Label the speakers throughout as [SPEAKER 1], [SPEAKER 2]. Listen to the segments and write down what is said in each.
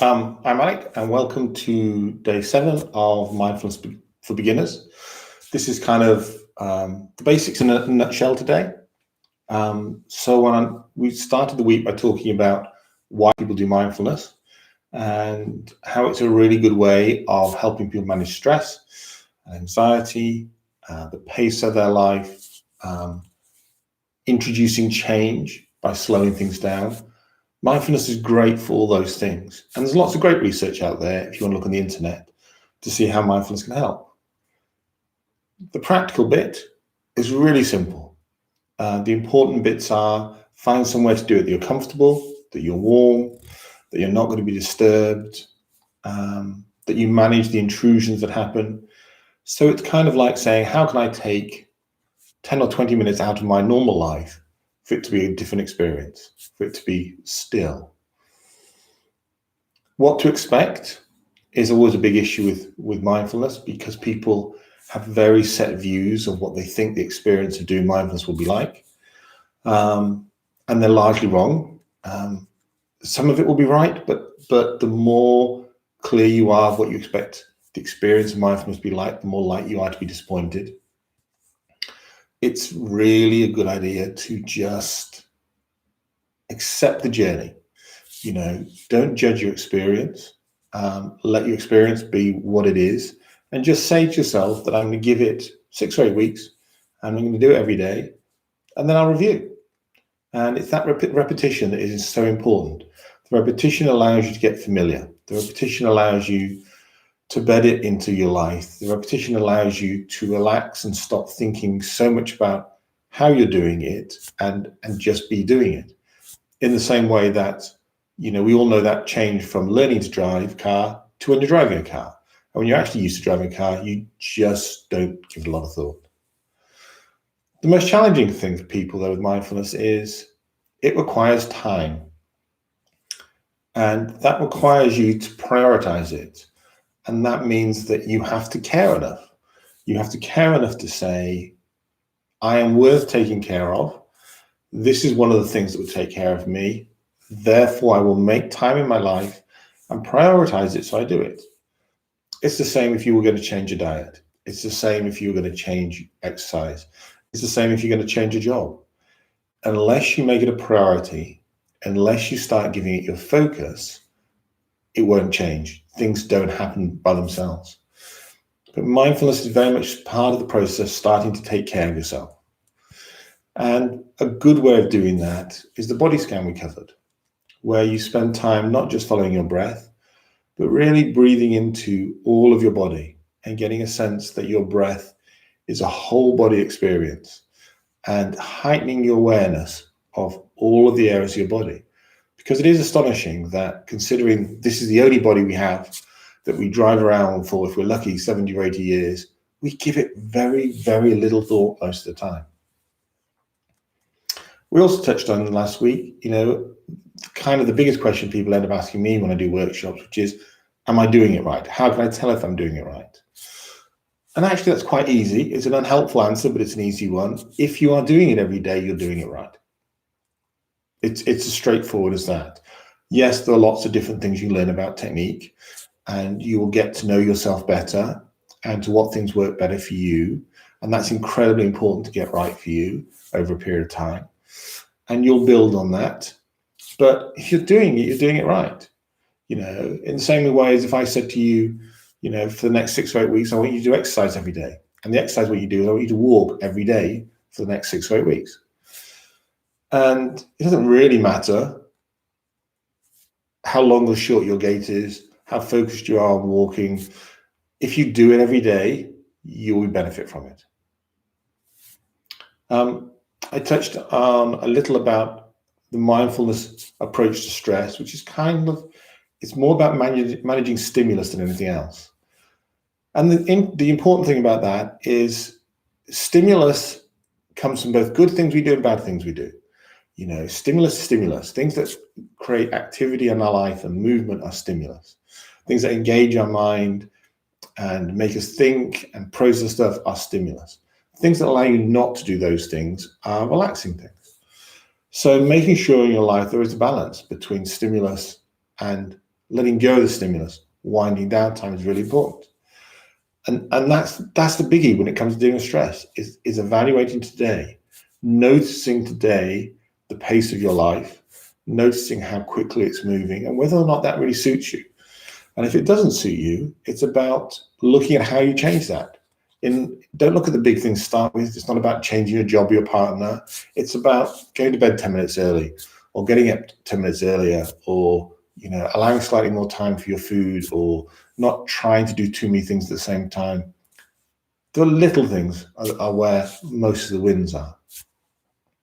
[SPEAKER 1] I'm Alec, and welcome to day 7 of Mindfulness for Beginners. This is kind of the basics in a nutshell today. We started the week by talking about why people do mindfulness and how it's a really good way of helping people manage stress, anxiety, the pace of their life, introducing change by slowing things down. Mindfulness is great for all those things. And there's lots of great research out there, if you want to look on the internet, to see how mindfulness can help. The practical bit is really simple. The important bits are find somewhere to do it that you're comfortable, that you're warm, that you're not going to be disturbed, that you manage the intrusions that happen. So it's kind of like saying, how can I take 10 or 20 minutes out of my normal life for it to be a different experience, for it to be still? What to expect is always a big issue with mindfulness, because people have very set views of what they think the experience of doing mindfulness will be like. And they're largely wrong. Some of it will be right, but the more clear you are of what you expect the experience of mindfulness to be like, the more likely you are to be disappointed. It's really a good idea to just accept the journey. Don't judge your experience. Let your experience be what it is, and just say to yourself that I'm going to give it 6 or 8 weeks, and I'm going to do it every day, and then I'll review. And it's that repetition that is so important. The repetition allows you to get familiar. The repetition allows you to bed it into your life. The repetition allows you to relax and stop thinking so much about how you're doing it and just be doing it. In the same way that, we all know that change from learning to drive a car to when you're driving a car. And when you're actually used to driving a car, you just don't give it a lot of thought. The most challenging thing for people, though, with mindfulness is it requires time. And that requires you to prioritize it. And that means that you have to care enough. You have to care enough to say, I am worth taking care of. This is one of the things that would take care of me. Therefore, I will make time in my life and prioritize it so I do it. It's the same if you were going to change your diet. It's the same if you were going to change exercise. It's the same if you're going to change a job. Unless you make it a priority, unless you start giving it your focus, it won't change. Things don't happen by themselves. But mindfulness is very much part of the process, starting to take care of yourself. And a good way of doing that is the body scan we covered, where you spend time not just following your breath, but really breathing into all of your body and getting a sense that your breath is a whole body experience, and heightening your awareness of all of the areas of your body. Because it is astonishing that, considering this is the only body we have that we drive around for, if we're lucky, 70 or 80 years, we give it very, very little thought most of the time. We also touched on last week, kind of the biggest question people end up asking me when I do workshops, which is, am I doing it right? How can I tell if I'm doing it right? And actually, that's quite easy. It's an unhelpful answer, but it's an easy one. If you are doing it every day, you're doing it right. It's as straightforward as that. Yes, there are lots of different things you learn about technique, and you will get to know yourself better and to what things work better for you. And that's incredibly important to get right for you over a period of time. And you'll build on that. But if you're doing it, you're doing it right. In the same way as if I said to you, for the next 6 or 8 weeks, I want you to do exercise every day. And the exercise what you do is I want you to walk every day for the next 6 or 8 weeks. And it doesn't really matter how long or short your gait is, how focused you are on walking. If you do it every day, you will benefit from it. I touched on a little about the mindfulness approach to stress, which is it's more about managing stimulus than anything else. And the important thing about that is stimulus comes from both good things we do and bad things we do. Stimulus, things that create activity in our life and movement are stimulus. Things that engage our mind and make us think and process stuff are stimulus. Things that allow you not to do those things are relaxing things. So making sure in your life there is a balance between stimulus and letting go of the stimulus, winding down time is really important. And that's the biggie when it comes to dealing with stress, is evaluating today, noticing today the pace of your life, noticing how quickly it's moving and whether or not that really suits you. And if it doesn't suit you, it's about looking at how you change that. Don't look at the big things to start with. It's not about changing your job, your partner. It's about going to bed 10 minutes early, or getting up 10 minutes earlier, or allowing slightly more time for your food, or not trying to do too many things at the same time. The little things are where most of the wins are.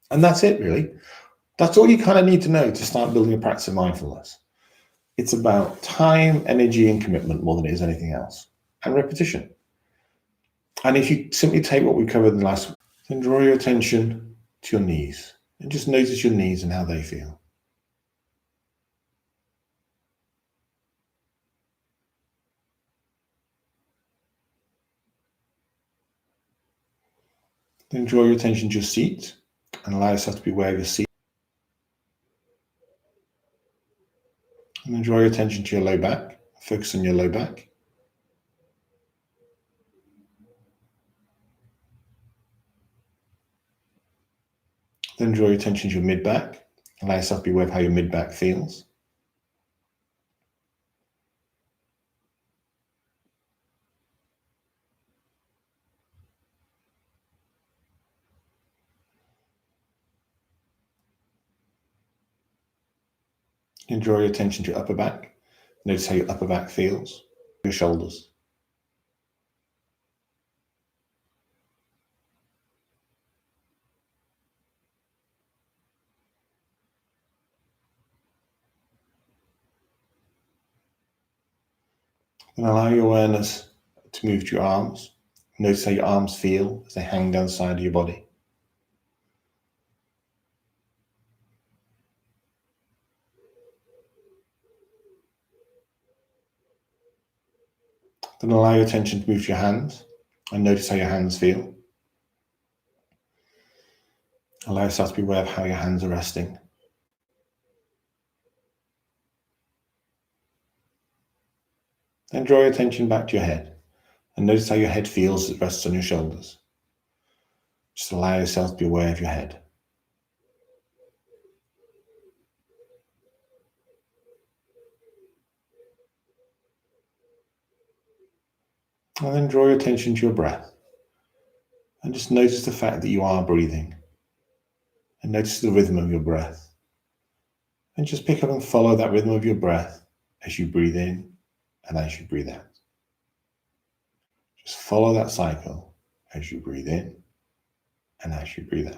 [SPEAKER 1] And that's it, really. That's all you kind of need to know to start building a practice of mindfulness. It's about time, energy, and commitment more than it is anything else, and repetition. And if you simply take what we covered in the last, then draw your attention to your knees and just notice your knees and how they feel. Then draw your attention to your seat and allow yourself to be aware of your seat. And then draw your attention to your low back. Focus on your low back. Then draw your attention to your mid back. Allow yourself to be aware of how your mid back feels. Then draw your attention to your upper back. Notice how your upper back feels. Your shoulders. And allow your awareness to move to your arms. Notice how your arms feel as they hang down the side of your body. Then allow your attention to move to your hands and notice how your hands feel. Allow yourself to be aware of how your hands are resting. Then draw your attention back to your head and notice how your head feels as it rests on your shoulders. Just allow yourself to be aware of your head. And then draw your attention to your breath and just notice the fact that you are breathing, and notice the rhythm of your breath. And just pick up and follow that rhythm of your breath as you breathe in and as you breathe out. Just follow that cycle as you breathe in and as you breathe out.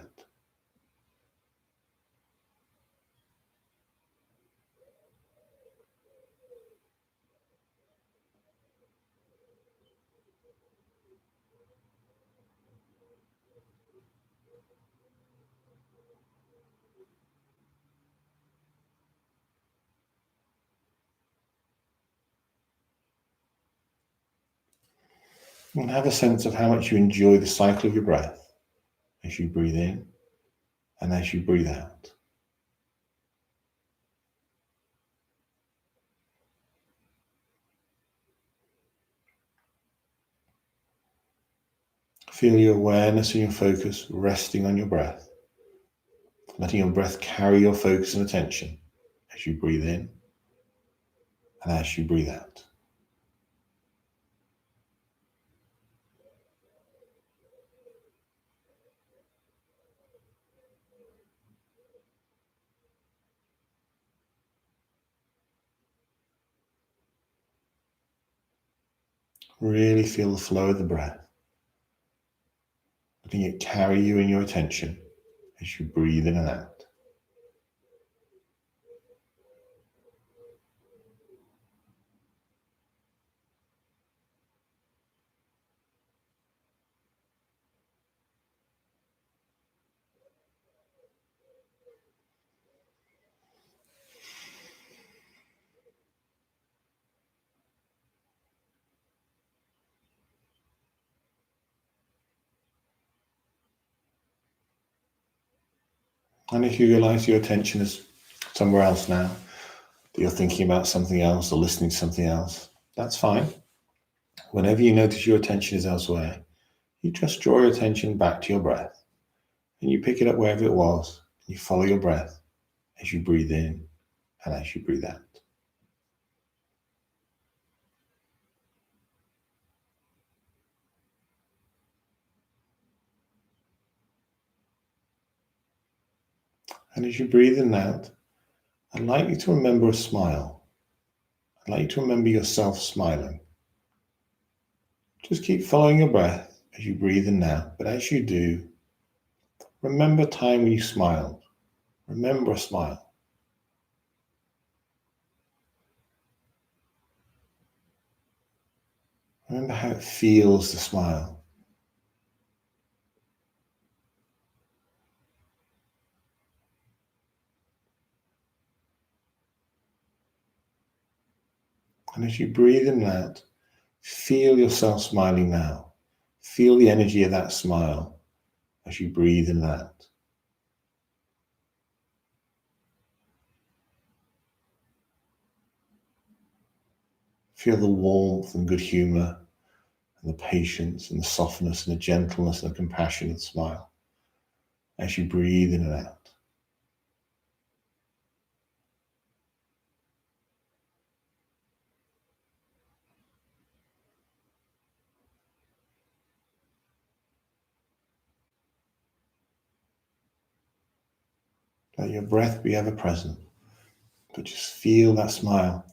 [SPEAKER 1] And have a sense of how much you enjoy the cycle of your breath as you breathe in and as you breathe out. Feel your awareness and your focus resting on your breath, letting your breath carry your focus and attention as you breathe in and as you breathe out. Really feel the flow of the breath, letting it carry you in your attention as you breathe in and out. And if you realize your attention is somewhere else now, that you're thinking about something else or listening to something else. That's fine. Whenever you notice your attention is elsewhere, you just draw your attention back to your breath and you pick it up wherever it was. You follow your breath as you breathe in and as you breathe out. And as you breathe in and out, I'd like you to remember a smile. I'd like you to remember yourself smiling. Just keep following your breath as you breathe in and out. But as you do, remember a time when you smiled. Remember a smile. Remember how it feels to smile. And as you breathe in and out, feel yourself smiling now. Feel the energy of that smile as you breathe in and out. Feel the warmth and good humor and the patience and the softness and the gentleness and the compassion of the smile as you breathe in and out. Let your breath be ever present, but just feel that smile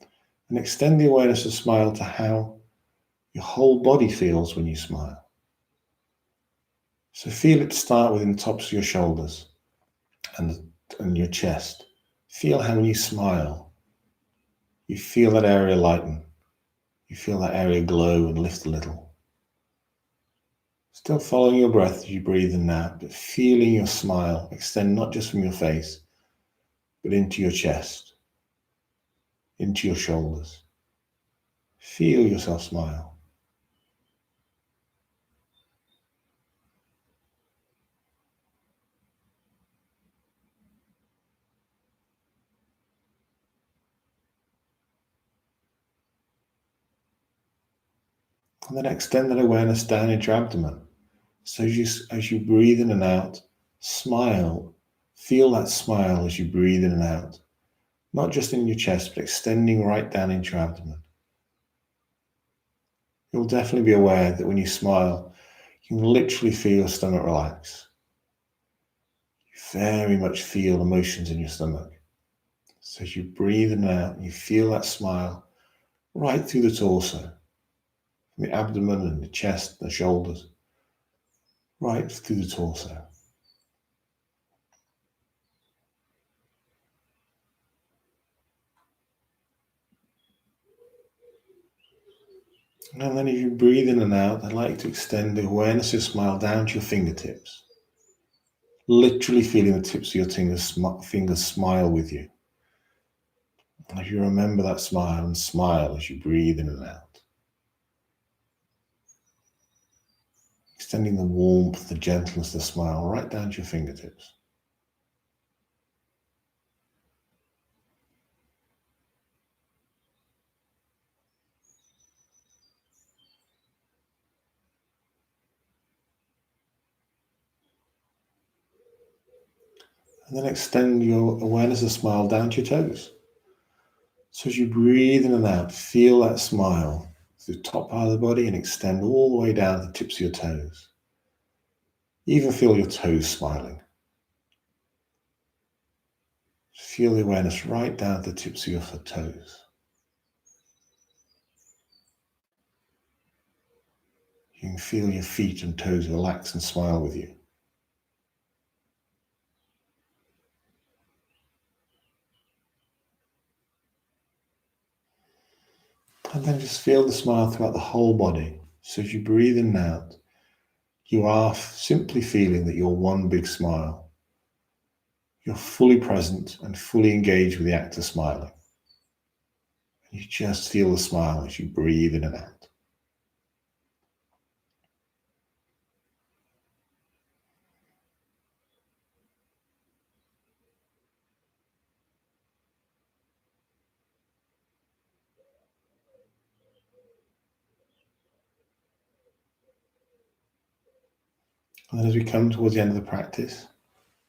[SPEAKER 1] and extend the awareness of smile to how your whole body feels when you smile. So feel it start within the tops of your shoulders and your chest. Feel how when you smile, you feel that area lighten. You feel that area glow and lift a little. Still following your breath as you breathe in and out, but feeling your smile extend not just from your face, but into your chest, into your shoulders. Feel yourself smile. And then extend that awareness down into your abdomen. So as you breathe in and out, smile. Feel that smile as you breathe in and out. Not just in your chest, but extending right down into your abdomen. You'll definitely be aware that when you smile, you can literally feel your stomach relax. You very much feel emotions in your stomach. So as you breathe in and out, you feel that smile right through the torso, from the abdomen and the chest, the shoulders, right through the torso. And then as you breathe in and out, I'd like to extend the awareness of your smile down to your fingertips. Literally feeling the tips of your fingers smile with you. As you remember that smile and smile as you breathe in and out. Extending the warmth, the gentleness, the smile right down to your fingertips. And then extend your awareness of smile down to your toes. So as you breathe in and out, feel that smile through the top part of the body and extend all the way down to the tips of your toes. Even feel your toes smiling. Feel the awareness right down to the tips of your toes. You can feel your feet and toes relax and smile with you. And then just feel the smile throughout the whole body. So as you breathe in and out, you are simply feeling that you're one big smile. You're fully present and fully engaged with the act of smiling. And you just feel the smile as you breathe in and out. And then as we come towards the end of the practice,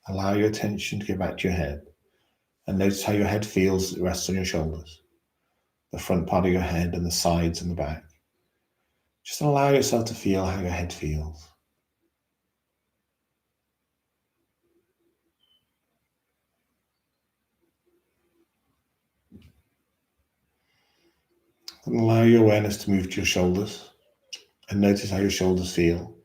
[SPEAKER 1] allow your attention to go back to your head and notice how your head feels as it rests on your shoulders, the front part of your head and the sides and the back. Just allow yourself to feel how your head feels. And allow your awareness to move to your shoulders and notice how your shoulders feel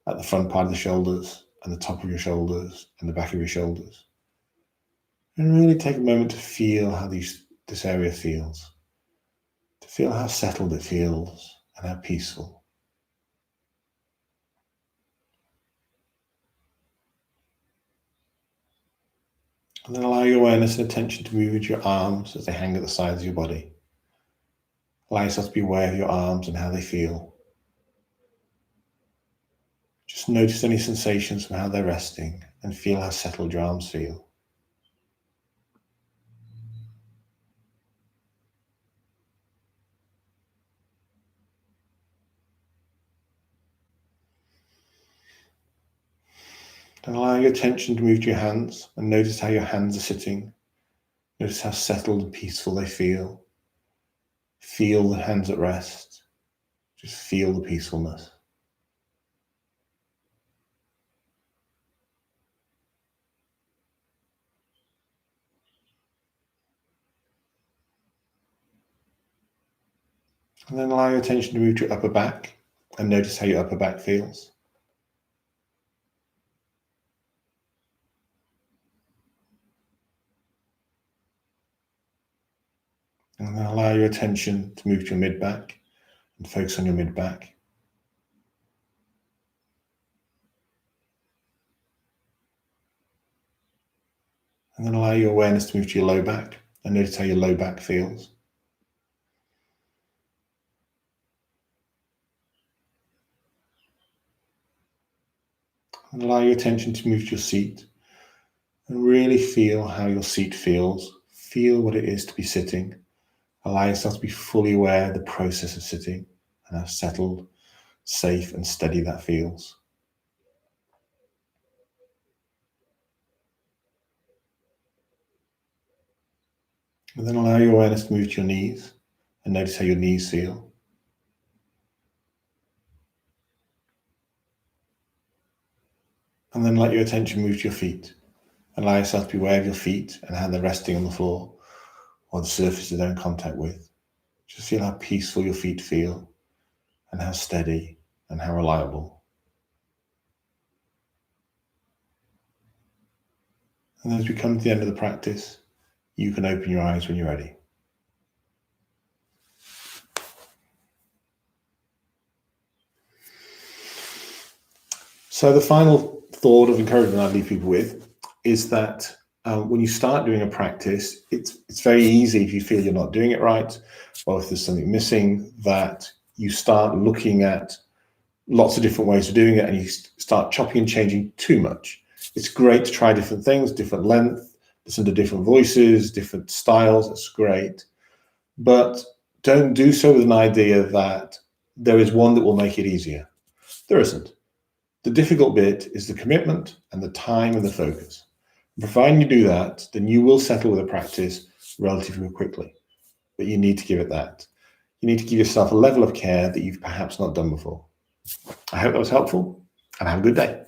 [SPEAKER 1] at the front part of the shoulders and the top of your shoulders and the back of your shoulders. And really take a moment to feel how this area feels, to feel how settled it feels and how peaceful. And then allow your awareness and attention to move into your arms as they hang at the sides of your body. Allow yourself to be aware of your arms and how they feel. Just notice any sensations from how they're resting and feel how settled your arms feel. Then allow your attention to move to your hands and notice how your hands are sitting. Notice how settled and peaceful they feel. Feel the hands at rest. Just feel the peacefulness. And then allow your attention to move to your upper back and notice how your upper back feels. And then allow your attention to move to your mid-back and focus on your mid-back. And then allow your awareness to move to your low back and notice how your low back feels. And allow your attention to move to your seat and really feel how your seat feels. Feel what it is to be sitting. Allow yourself to be fully aware of the process of sitting and how settled, safe, and steady that feels. And then allow your awareness to move to your knees and notice how your knees feel. And then let your attention move to your feet. Allow yourself to be aware of your feet and how they're resting on the floor or the surface they're in contact with. Just feel how peaceful your feet feel and how steady and how reliable. And as we come to the end of the practice, you can open your eyes when you're ready. So the final thought of encouragement I leave people with is that when you start doing a practice, it's very easy if you feel you're not doing it right, or if there's something missing, that you start looking at lots of different ways of doing it and you start chopping and changing too much. It's great to try different things, different length, listen to different voices, different styles. It's great. But don't do so with an idea that there is one that will make it easier. There isn't. The difficult bit is the commitment and the time and the focus. Providing you do that, then you will settle with a practice relatively quickly. But you need to give it that. You need to give yourself a level of care that you've perhaps not done before. I hope that was helpful, and have a good day.